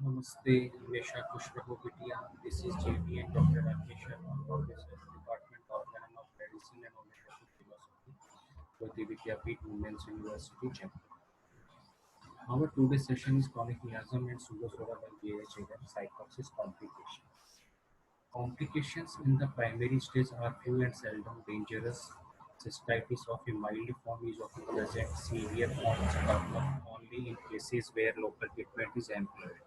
Namaste, Himesha Kushraho Bitiya. This is JB and Dr. Rakesh Sharma, Professor, Department of Organ of Medicine and Homeopathic Philosophy, Jyoti Vidyapeeth Women's University, Jaipur. Our today's session is chronic miasm and pseudocerebral JHAM psychosis complications. Complications in the primary stage are few and seldom dangerous. Cystitis of a mild form is often present. Severe forms occur only in cases where local treatment is employed.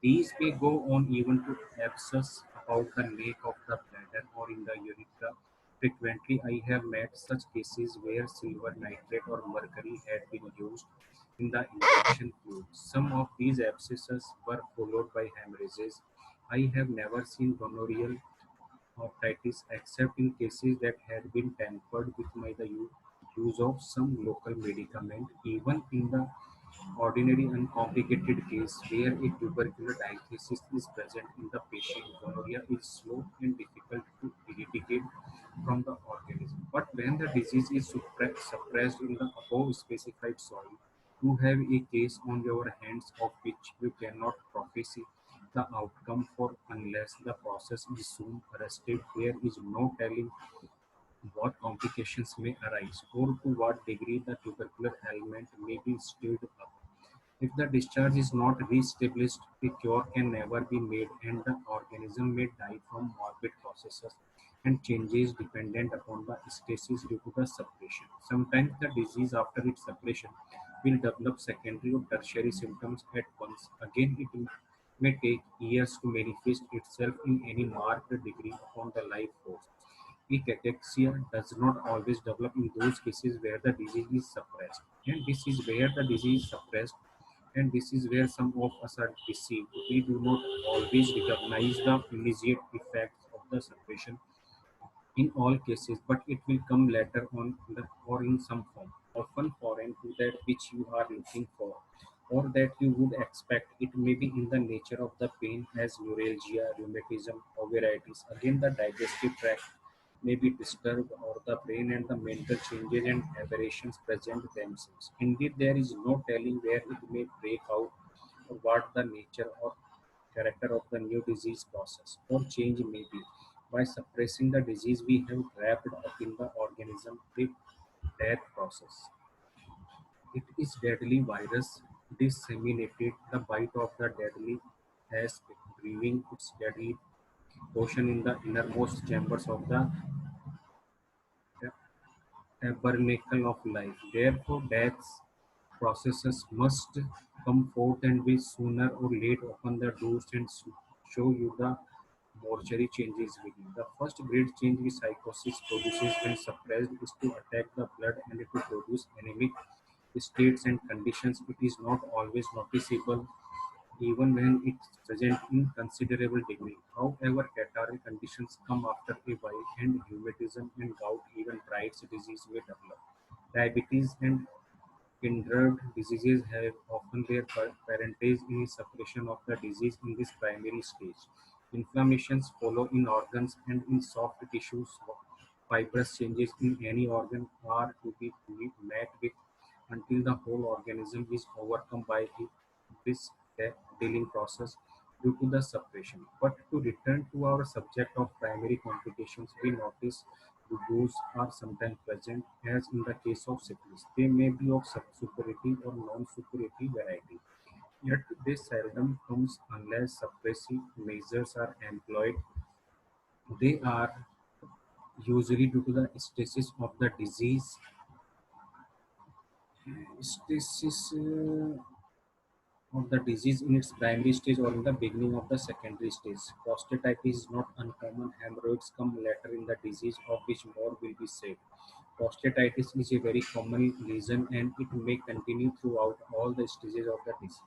These may go on even to abscess about the neck of the bladder or in the urethra. Frequently, I have met such cases where silver nitrate or mercury had been used in the injection fluid. Some of these abscesses were followed by hemorrhages. I have never seen gonorrheal otitis except in cases that had been tampered with by the use of some local medicament. Even in the ordinary uncomplicated case where a tubercular diagnosis is present in the patient, gonorrhea is slow and difficult to eradicate from the organism. But when the disease is suppressed in the above specified soil, you have a case on your hands of which you cannot prophesy the outcome for unless the process is soon arrested. There is no telling what complications may arise or to what degree the tubercular ailment may be stirred up. If the discharge is not re-established, a cure can never be made and the organism may die from morbid processes and changes dependent upon the stasis due to the suppression. Sometimes the disease after its suppression will develop secondary or tertiary symptoms at once. Again, it may take years to manifest itself in any marked degree upon the life force. Cachexia does not always develop in those cases where the disease is suppressed. And this is where the disease is suppressed, and this is where some of us are deceived. We do not always recognize the immediate effects of the suppression in all cases, but it will come later on or in some form, often foreign to that which you are looking for, or that you would expect. It may be in the nature of the pain as neuralgia, rheumatism, or varieties. Again, the digestive tract may be disturbed, or the brain and the mental changes and aberrations present themselves. Indeed, there is no telling where it may break out or what the nature or character of the new disease process or change may be. By suppressing the disease, we have trapped up in the organism the death process. It is deadly virus disseminated. The bite of the deadly as breathing its deadly potion in the innermost chambers of the tabernacle of life. Therefore, death's processes must come forth and we sooner or late open the doors and show you the mortuary changes within. The first great change which psychosis produces when suppressed is to attack the blood and to produce anemic states and conditions. It is not always noticeable even when it's present in considerable degree. However, catarrhal conditions come after a while, and rheumatism and gout, even Bright's disease, may develop. Diabetes and kindred diseases have often their parentage in suppression of the disease in this primary stage. Inflammations follow in organs and in soft tissues. Fibrous changes in any organ are to be met with until the whole organism is overcome by this dealing process due to the suppression. But to return to our subject of primary complications, we notice those are sometimes present, as in the case of syphilis. They may be of superiority or non-superiority variety. Yet they seldom comes unless suppressive measures are employed. They are usually due to the stasis of the disease. Stasis of the disease in its primary stage or in the beginning of the secondary stage. Prostatitis is not uncommon. Hemorrhoids come later in the disease, of which more will be said. Prostatitis is a very common lesion and it may continue throughout all the stages of the disease.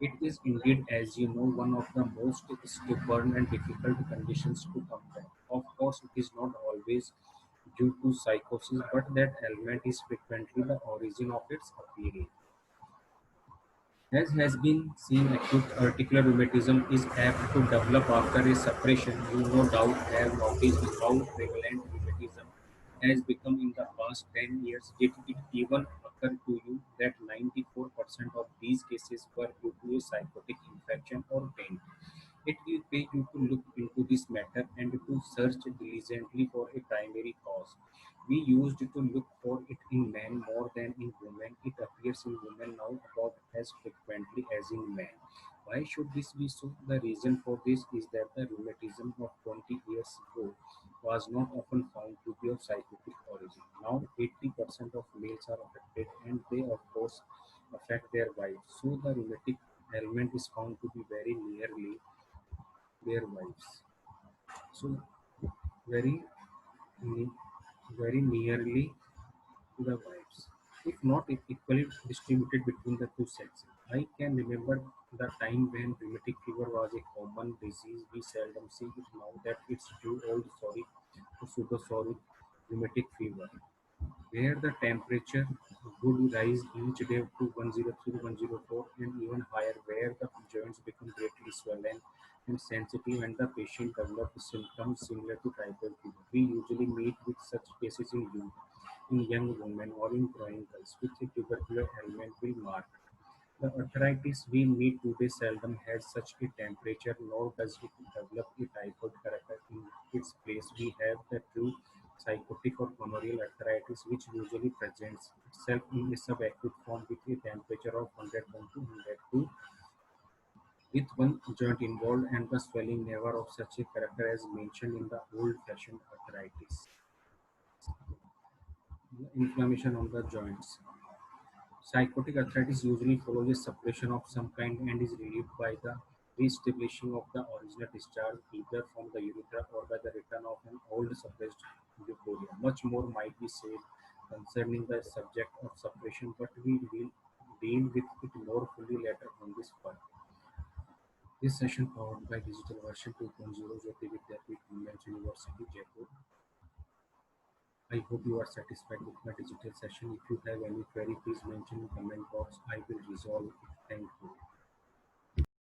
It is indeed, as you know, one of the most stubborn and difficult conditions to combat. Of course, it is not always due to psychosis, but that ailment is frequently the origin of its appearance. As has been seen, acute articular rheumatism is apt to develop after a suppression. You no doubt have noticed how prevalent rheumatism has become in the past 10 years. Did it even occur to you that 94% of these cases were due to a psychotic infection, or pain. It will pay you to look into this matter and to search diligently for a primary cause. We used to look for it in men more than in women. It appears in women now about as frequently as in men. Why should this be so? The reason for this is that the rheumatism of 20 years ago was not often found to be of psychotic origin. Now 80% of males are affected and they of course affect their wives. So the rheumatic ailment is found to be very nearly their wives. So very ne- very nearly to the wives, if not equally distributed between the two sexes. I can remember the time when rheumatic fever was a common disease. We seldom see it now that it's too old sorry to pseudo-sorry rheumatic fever, where the temperature would rise each day to 103, 104 and even higher, where the joints become greatly swollen and sensitive and the patient develops symptoms similar to typhoid fever. We usually meet with such cases in youth, in young women or in growing girls with a tubercular ailment will mark. The arthritis we meet today seldom has such a temperature, nor does it develop a typhoid character. In its place, we have the true psychotic or gonorrheal arthritis, which usually presents itself in a subacute form with a temperature of 101 to 102, with one joint involved and the swelling never of such a character as mentioned in the old-fashioned arthritis. Inflammation on the joints. Psychotic arthritis usually follows a suppression of some kind and is relieved by the re-establishing of the original discharge either from the urethra or by the return of an old suppressed leukorrhea. Much more might be said concerning the subject of suppression, but we will deal with it more fully later on this part. This session powered by Digital Version 2.0 Jyoti Vidyapeeth Women's University, Jaipur. I hope you are satisfied with my digital session. If you have any query, please mention in comment box. I will resolve it. Thank you.